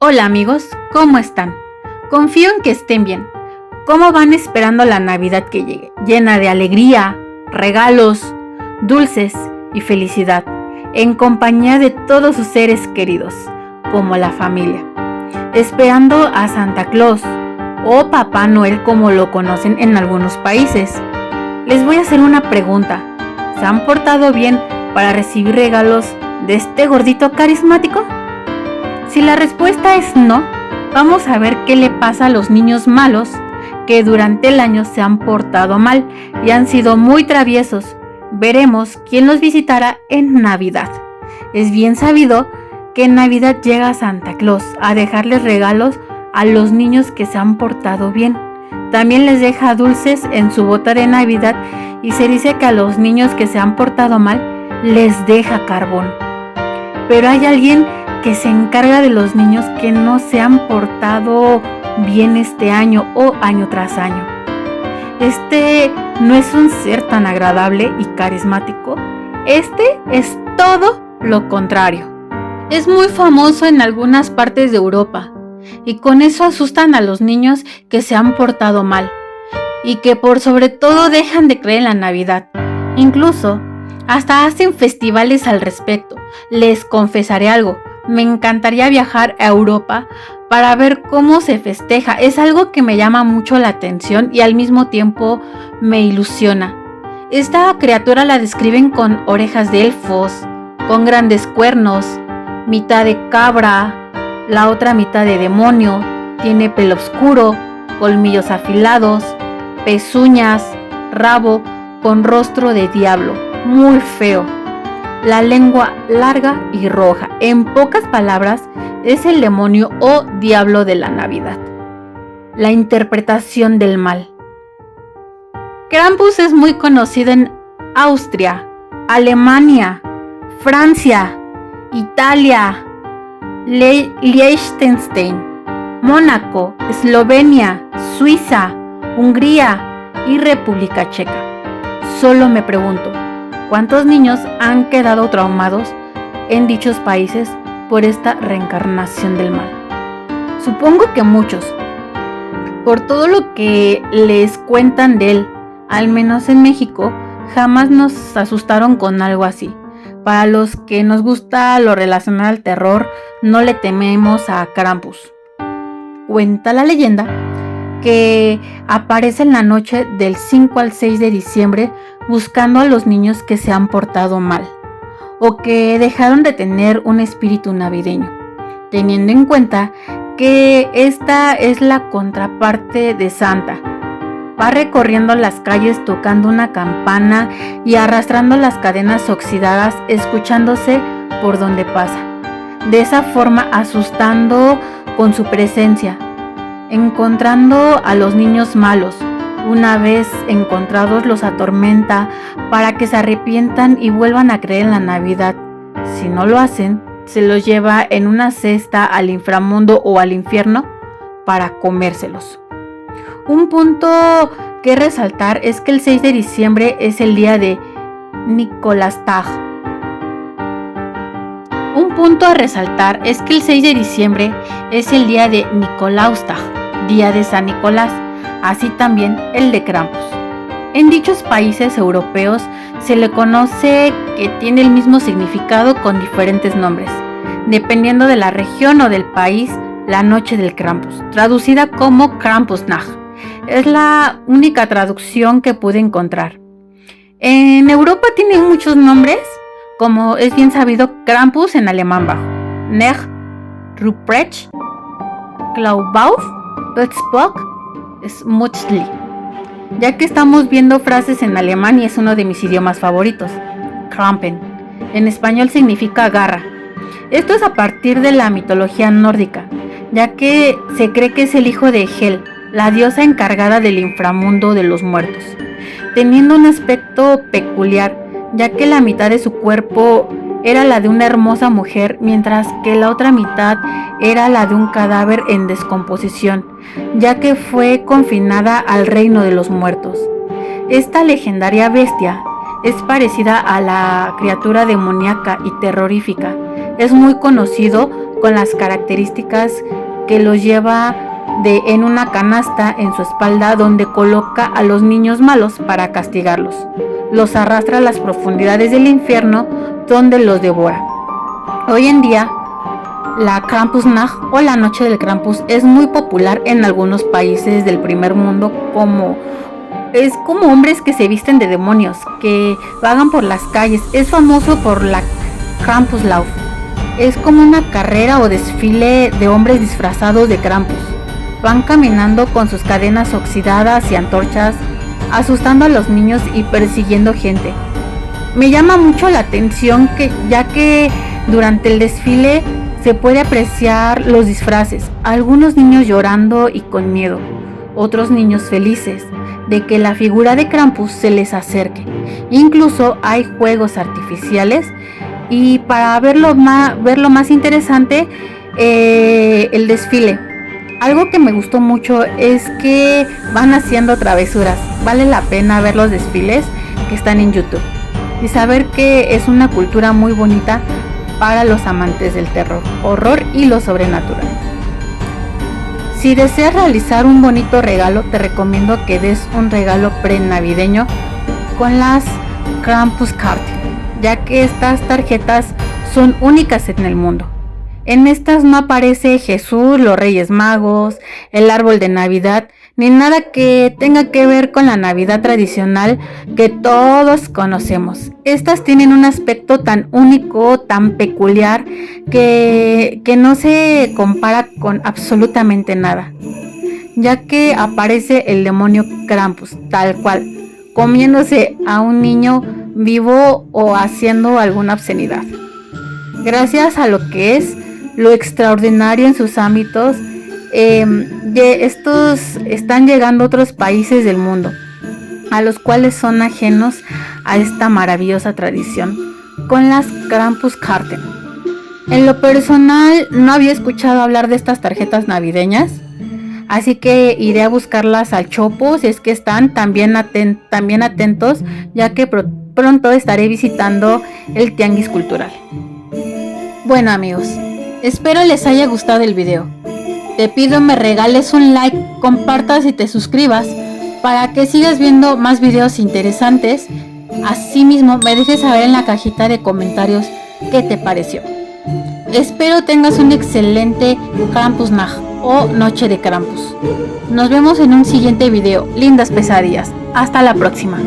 Hola amigos, ¿cómo están? Confío en que estén bien. ¿Cómo van esperando la Navidad que llegue? Llena de alegría, regalos, dulces y felicidad, en compañía de todos sus seres queridos, como la familia. Esperando a Santa Claus o Papá Noel como lo conocen en algunos países. Les voy a hacer una pregunta. ¿Se han portado bien para recibir regalos de este gordito carismático? Si la respuesta es no, vamos a ver qué le pasa a los niños malos que durante el año se han portado mal y han sido muy traviesos. Veremos quién los visitará en Navidad. Es bien sabido que en Navidad llega Santa Claus a dejarles regalos a los niños que se han portado bien. También les deja dulces en su bota de Navidad y se dice que a los niños que se han portado mal les deja carbón. Pero hay alguien que se encarga de los niños que no se han portado bien este año o año tras año. Este no es un ser tan agradable y carismático. Este es todo lo contrario. Es muy famoso en algunas partes de Europa y con eso asustan a los niños que se han portado mal y que por sobre todo dejan de creer en la Navidad. Incluso hasta hacen festivales al respecto. Les confesaré algo. Me encantaría viajar a Europa para ver cómo se festeja. Es algo que me llama mucho la atención y al mismo tiempo me ilusiona. Esta criatura la describen con orejas de elfos, con grandes cuernos, mitad de cabra, la otra mitad de demonio, tiene pelo oscuro, colmillos afilados, pezuñas, rabo con rostro de diablo, muy feo. La lengua larga y roja. En pocas palabras, es el demonio o diablo de la Navidad. La interpretación del mal. Krampus es muy conocido en Austria, Alemania, Francia, Italia, Liechtenstein, Mónaco, Eslovenia, Suiza, Hungría y República Checa. Solo me pregunto, ¿cuántos niños han quedado traumados en dichos países por esta reencarnación del mal? Supongo que muchos, por todo lo que les cuentan de él. Al menos en México, jamás nos asustaron con algo así. Para los que nos gusta lo relacionado al terror, no le tememos a Krampus. Cuenta la leyenda que aparece en la noche del 5 al 6 de diciembre buscando a los niños que se han portado mal o que dejaron de tener un espíritu navideño, teniendo en cuenta que esta es la contraparte de Santa. Va recorriendo las calles tocando una campana y arrastrando las cadenas oxidadas, escuchándose por donde pasa. De esa forma asustando con su presencia, encontrando a los niños malos. Una vez encontrados los atormenta para que se arrepientan y vuelvan a creer en la Navidad. Si no lo hacen, se los lleva en una cesta al inframundo o al infierno para comérselos. Un punto que resaltar es que el 6 de diciembre es el día de Nicolastag. Un punto a resaltar es que el 6 de diciembre es el día de Nikolaustag, día de San Nicolás, así también el de Krampus. En dichos países europeos se le conoce que tiene el mismo significado con diferentes nombres, dependiendo de la región o del país. La noche del Krampus, traducida como Krampusnacht, es la única traducción que pude encontrar. En Europa tiene muchos nombres, como es bien sabido, Krampus en alemán bajo, Nacht, Ruprecht, Klaubauf, Betzbock, Smutzli. Ya que estamos viendo frases en alemán y es uno de mis idiomas favoritos. Krampen, en español significa garra. Esto es a partir de la mitología nórdica, ya que se cree que es el hijo de Hel, la diosa encargada del inframundo de los muertos, teniendo un aspecto peculiar, ya que la mitad de su cuerpo era la de una hermosa mujer, mientras que la otra mitad era la de un cadáver en descomposición, ya que fue confinada al reino de los muertos. Esta legendaria bestia es parecida a la criatura demoníaca y terrorífica. Es muy conocido con las características que los lleva en una canasta en su espalda donde coloca a los niños malos para castigarlos. Los arrastra a las profundidades del infierno donde los devora. Hoy en día, la Krampusnacht o la Noche del Krampus es muy popular en algunos países del primer mundo, es como hombres que se visten de demonios, que vagan por las calles. Es famoso por la Krampuslauf. Es como una carrera o desfile de hombres disfrazados de Krampus. Van caminando con sus cadenas oxidadas y antorchas, asustando a los niños y persiguiendo gente. Me llama mucho la atención ya que durante el desfile se puede apreciar los disfraces, algunos niños llorando y con miedo, otros niños felices de que la figura de Krampus se les acerque. Incluso hay juegos artificiales y para verlo más interesante, el desfile. Algo que me gustó mucho es que van haciendo travesuras. Vale la pena ver los desfiles que están en YouTube y saber que es una cultura muy bonita para los amantes del terror, horror y lo sobrenatural. Si deseas realizar un bonito regalo, te recomiendo que des un regalo pre-navideño con las Krampuskarten, ya que estas tarjetas son únicas en el mundo. En estas no aparece Jesús, los Reyes Magos, el árbol de Navidad, ni nada que tenga que ver con la Navidad tradicional que todos conocemos. Estas tienen un aspecto tan único, tan peculiar, que no se compara con absolutamente nada, ya que aparece el demonio Krampus, tal cual, comiéndose a un niño vivo o haciendo alguna obscenidad. Gracias a lo que es lo extraordinario en sus ámbitos, estos están llegando a otros países del mundo, a los cuales son ajenos a esta maravillosa tradición con las Krampuskarten. En lo personal no había escuchado hablar de estas tarjetas navideñas, así que iré a buscarlas al Chopo si es que están también atentos, ya que pronto estaré visitando el Tianguis Cultural. Bueno amigos, espero les haya gustado el video. Te pido me regales un like, compartas y te suscribas para que sigas viendo más videos interesantes. Asimismo, me dejes saber en la cajita de comentarios qué te pareció. Espero tengas un excelente Krampusnacht o Noche de Krampus. Nos vemos en un siguiente video. Lindas pesadillas. Hasta la próxima.